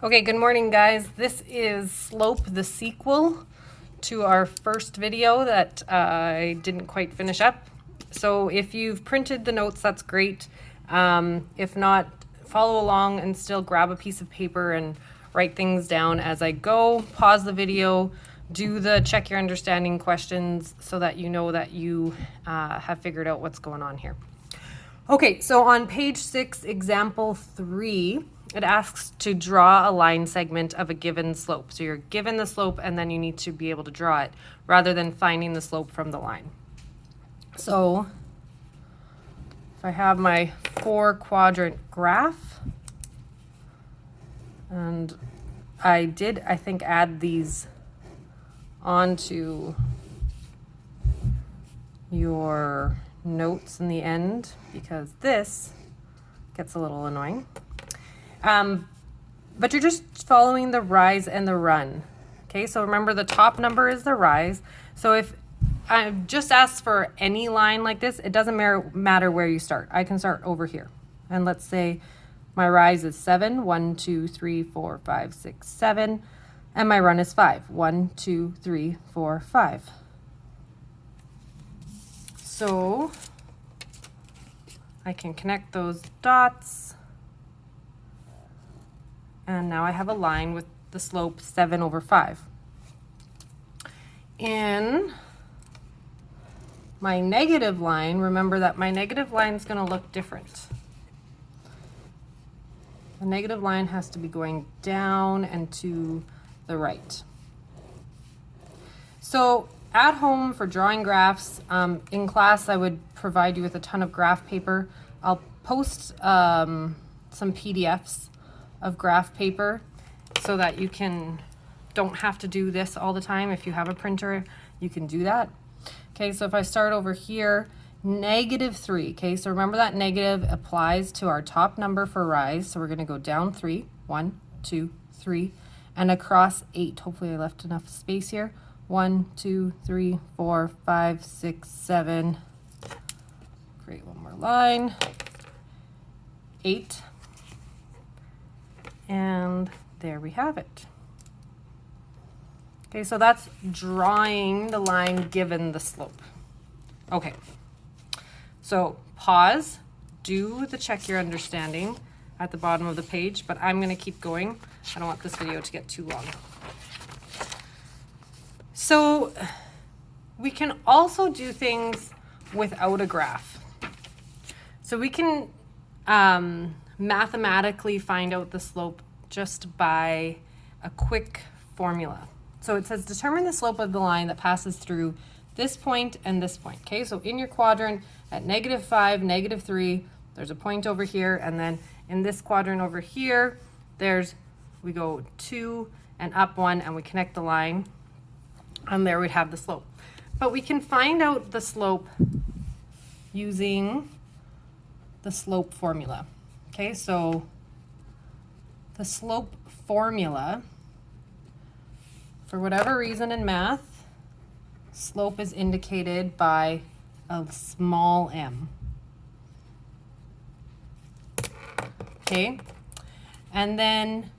Okay, good morning guys. This is Slope, the sequel to our first video that I didn't quite finish up. So if you've printed the notes, that's great. If not, follow along and still grab a piece of paper and write things down as I go. Pause the video, do the check your understanding questions so that you know that you have figured out what's going on here. Okay, so on page 6, example 3, it asks to draw a line segment of a given slope. So you're given the slope and then you need to be able to draw it rather than finding the slope from the line. So if I have my 4-quadrant graph, and I think, add these onto your notes in the end because this gets a little annoying. But you're just following the rise and the run. Okay, so remember the top number is the rise. So if I just ask for any line like this, it doesn't matter where you start. I can start over here. And let's say my rise is 7, 1, 2, 3, 4, 5, 6, 7. And my run is 5, 1, 2, 3, 4, 5. So I can connect those dots. And now I have a line with the slope 7 over 5. In my negative line, remember that my negative line is going to look different. The negative line has to be going down and to the right. So at home for drawing graphs, in class I would provide you with a ton of graph paper. I'll post some PDFs of graph paper so that you don't have to do this all the time. If you have a printer, you can do that. Okay, so if I start over here, -3. Okay, so remember that negative applies to our top number for rise. So we're going to go down 3, 1, 2, 3, and across 8. Hopefully I left enough space here. 1, 2, 3, 4, 5, 6, 7. Create one more line. 8. And there we have it. Okay, so that's drawing the line given the slope. Okay, so pause, do the check your understanding at the bottom of the page, but I'm going to keep going. I don't want this video to get too long. So we can also do things without a graph. So we can mathematically find out the slope just by a quick formula. So it says determine the slope of the line that passes through this point and this point. Okay, so in your quadrant at -5, -3, there's a point over here, and then in this quadrant over here, we go 2 and up 1, and we connect the line, and there we have the slope. But we can find out the slope using the slope formula. Okay, so the slope formula, for whatever reason in math, slope is indicated by a small m. Okay, and then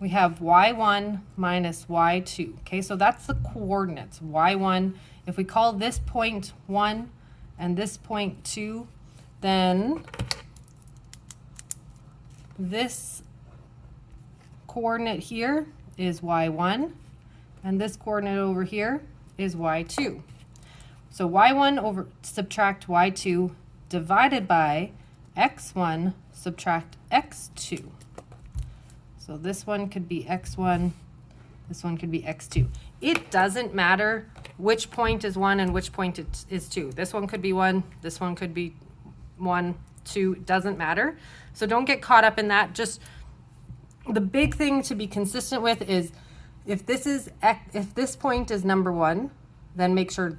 we have y1 minus y2. Okay, so that's the coordinates. y1, if we call this point 1 and this point 2, then this coordinate here is y1, and this coordinate over here is y2. So y1 over subtract y2 divided by x1 subtract x2. So this one could be x1, this one could be x2. It doesn't matter which point is 1 and which point is 2. This one could be 1, this one could be 1, 2, it doesn't matter. So don't get caught up in that. Just the big thing to be consistent with is if this point is number 1, then make sure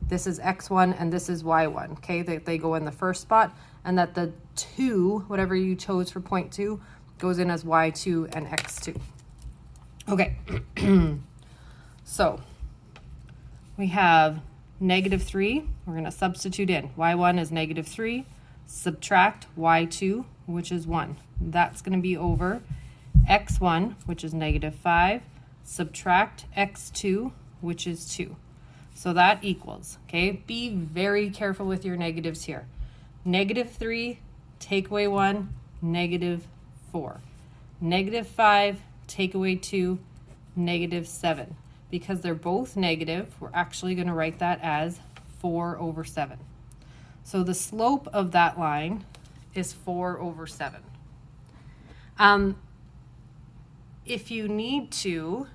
this is x1 and this is y1. Okay, they go in the first spot, and that the 2, whatever you chose for point 2, goes in as y2 and x2. Okay, so we have -3. We're going to substitute in. y1 is -3. Subtract y2, which is 1. That's going to be over x1, which is negative 5, subtract x2, which is 2. So that equals, okay? Be very careful with your negatives here. Negative 3, take away 1, negative 4. Negative 5, take away 2, negative 7. Because they're both negative, we're actually going to write that as 4 over 7. So the slope of that line is 4 over 7. If you need to,